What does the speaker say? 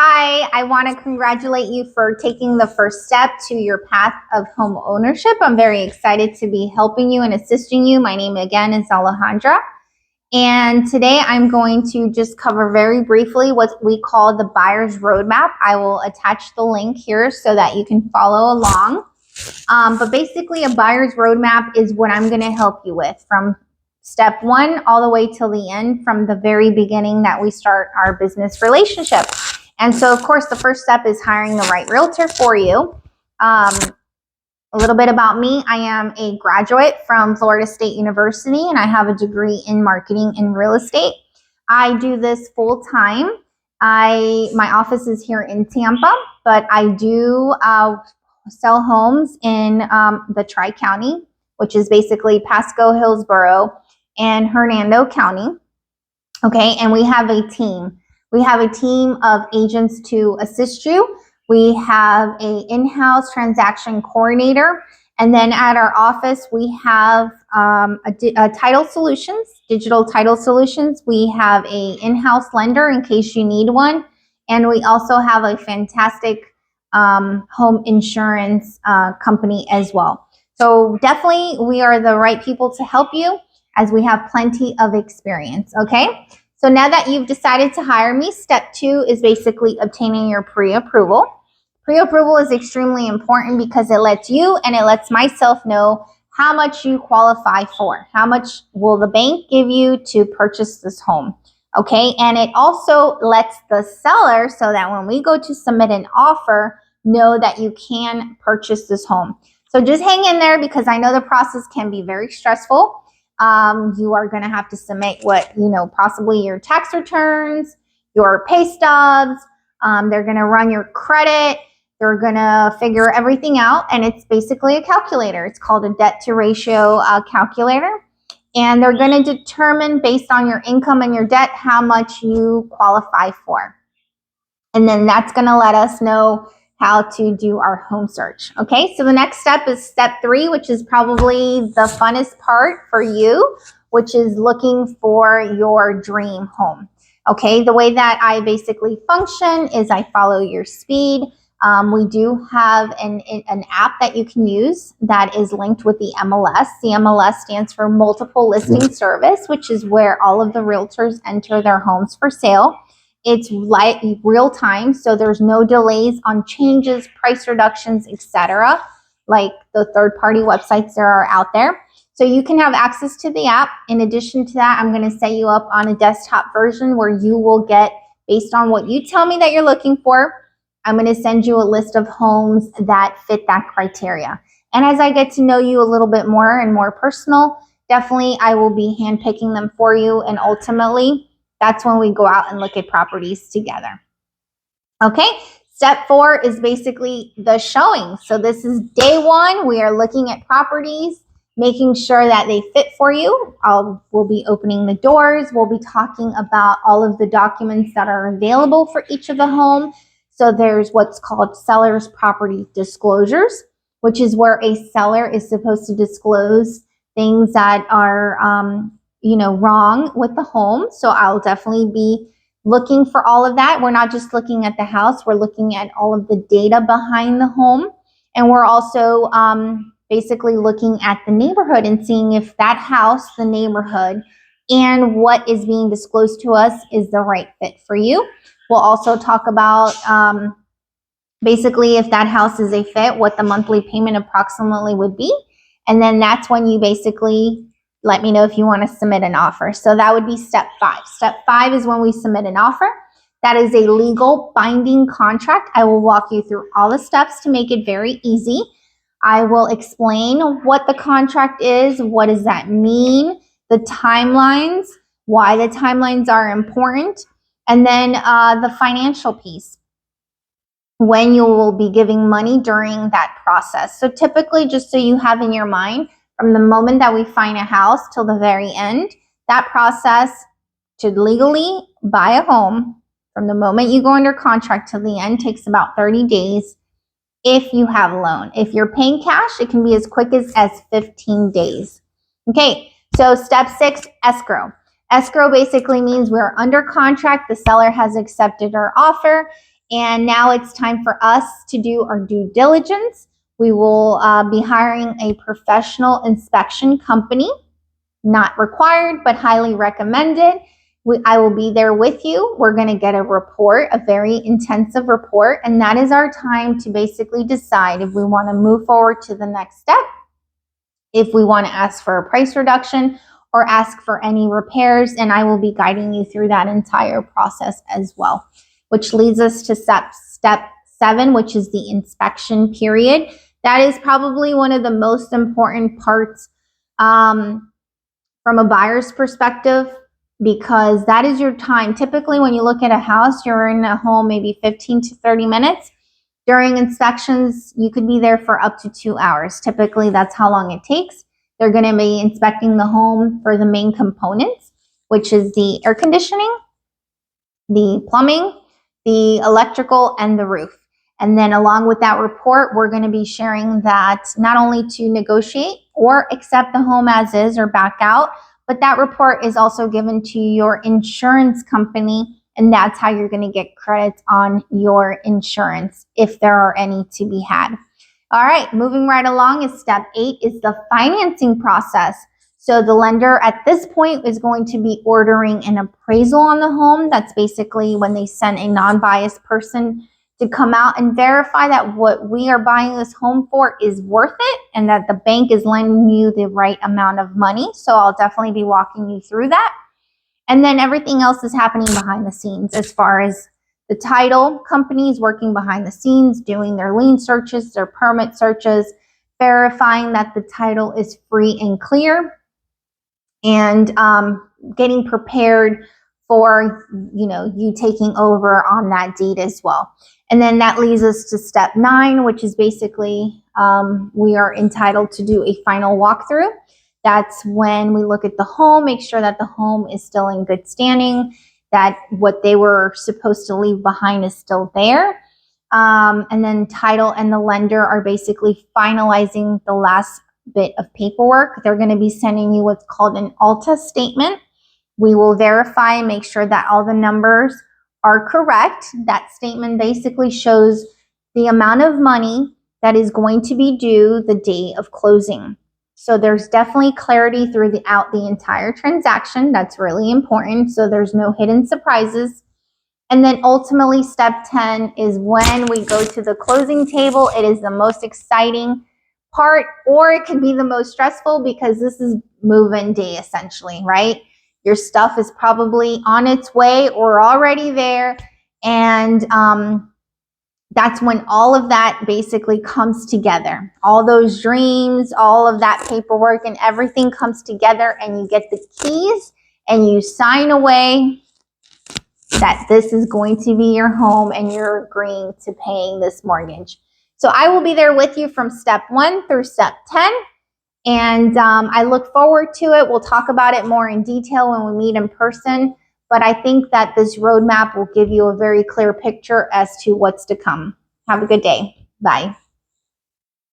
Hi, I want to congratulate you for taking the first step to your path of home ownership. I'm very excited to be helping you and assisting you. My name again is Alejandra. And today I'm going to just cover very briefly what we call the buyer's roadmap. I will attach the link here so that you can follow along. But basically a buyer's roadmap is what I'm going to help you with from step one all the way till the end, from the very beginning that we start our business relationship. And so, of course, the first step is hiring the right realtor for you. A little bit about me. I am a graduate from Florida State University, and I have a degree in marketing and real estate. I do this full time. My office is here in Tampa, but I do sell homes in the Tri-County, which is basically Pasco, Hillsborough, and Hernando County. Okay, and we have a team. We have a team of agents to assist you. We have an in-house transaction coordinator. And then at our office, we have a title solutions, digital title solutions. We have an in-house lender in case you need one. And we also have a fantastic home insurance company as well. So definitely we are the right people to help you, as we have plenty of experience, okay? So now that you've decided to hire me, step two is basically obtaining your pre-approval. Pre-approval is extremely important because it lets you and it lets myself know how much you qualify for. How much will the bank give you to purchase this home? Okay, and it also lets the seller, so that when we go to submit an offer, know that you can purchase this home. So just hang in there, because I know the process can be very stressful. You are going to have to submit possibly your tax returns, your pay stubs. They're going to run your credit. They're going to figure everything out. And it's basically a calculator. It's called a debt to ratio calculator. And they're going to determine, based on your income and your debt, how much you qualify for. And then that's going to let us know how to do our home search. Okay, so the next step is step three, which is probably the funnest part for you, which is looking for your dream home. Okay, the way that I basically function is I follow your speed. We do have an app that you can use that is linked with the MLS. The MLS stands for Multiple Listing Service, which is where all of the realtors enter their homes for sale. It's like real time, so there's no delays on changes, price reductions, etc., like the third-party websites that are out there. So you can have access to the app. In addition to that, I'm going to set you up on a desktop version where you will get, based on what you tell me that you're looking for, I'm going to send you a list of homes that fit that criteria. And as I get to know you a little bit more and more personal, definitely I will be handpicking them for you, and ultimately that's when we go out and look at properties together. Okay, step four is basically the showing. So this is day one. We are looking at properties, making sure that they fit for you. We'll be opening the doors. We'll be talking about all of the documents that are available for each of the home. So there's what's called seller's property disclosures, which is where a seller is supposed to disclose things that are wrong with the home. So I'll definitely be looking for all of that. We're not just looking at the house, we're looking at all of the data behind the home. And we're also basically looking at the neighborhood and seeing if that house, the neighborhood, and what is being disclosed to us is the right fit for you. We'll also talk about basically if that house is a fit, what the monthly payment approximately would be. And then that's when you basically let me know if you want to submit an offer. So that would be step five. Step five is when we submit an offer. That is a legal binding contract. I will walk you through all the steps to make it very easy. I will explain what the contract is, what does that mean, the timelines, why the timelines are important, and then the financial piece, when you will be giving money during that process. So typically, just so you have in your mind, from the moment that we find a house till the very end, that process to legally buy a home, from the moment you go under contract till the end, takes about 30 days if you have a loan. If you're paying cash, it can be as quick as 15 days. Okay, so step six, escrow. Escrow basically means we're under contract, the seller has accepted our offer, And now it's time for us to do our due diligence. We will be hiring a professional inspection company, not required, but highly recommended. I will be there with you. We're going to get a report, a very intensive report, and that is our time to basically decide if we want to move forward to the next step, if we want to ask for a price reduction or ask for any repairs, and I will be guiding you through that entire process as well, which leads us to step 7, which is the inspection period. That is probably one of the most important parts from a buyer's perspective, because that is your time. Typically, when you look at a house, you're in a home maybe 15 to 30 minutes. During inspections, you could be there for up to 2 hours. Typically, that's how long it takes. They're going to be inspecting the home for the main components, which is the air conditioning, the plumbing, the electrical, and the roof. And then along with that report, we're going to be sharing that not only to negotiate or accept the home as is or back out, but that report is also given to your insurance company, and that's how you're going to get credits on your insurance if there are any to be had. All right, moving right along is step 8 is the financing process. So the lender at this point is going to be ordering an appraisal on the home. That's basically when they send a non-biased person to come out and verify that what we are buying this home for is worth it and that the bank is lending you the right amount of money. So I'll definitely be walking you through that. And then everything else is happening behind the scenes as far as the title companies working behind the scenes, doing their lien searches, their permit searches, verifying that the title is free and clear, and getting prepared for you taking over on that deed as well. And then that leads us to step 9, which is basically we are entitled to do a final walkthrough. That's when we look at the home, make sure that the home is still in good standing, that what they were supposed to leave behind is still there. And then title and the lender are basically finalizing the last bit of paperwork. They're going to be sending you what's called an ALTA statement. We will verify and make sure that all the numbers are correct. That statement basically shows the amount of money that is going to be due the day of closing. So there's definitely clarity throughout the entire transaction. That's really important. So there's no hidden surprises. And then ultimately, step 10 is when we go to the closing table. It is the most exciting part, or it can be the most stressful because this is move-in day essentially, right? Your stuff is probably on its way or already there. And that's when all of that basically comes together. All those dreams, all of that paperwork and everything comes together, and you get the keys and you sign away that this is going to be your home and you're agreeing to paying this mortgage. So I will be there with you from step 1 through step 10. And I look forward to it. We'll talk about it more in detail when we meet in person. But I think that this roadmap will give you a very clear picture as to what's to come. Have a good day. Bye.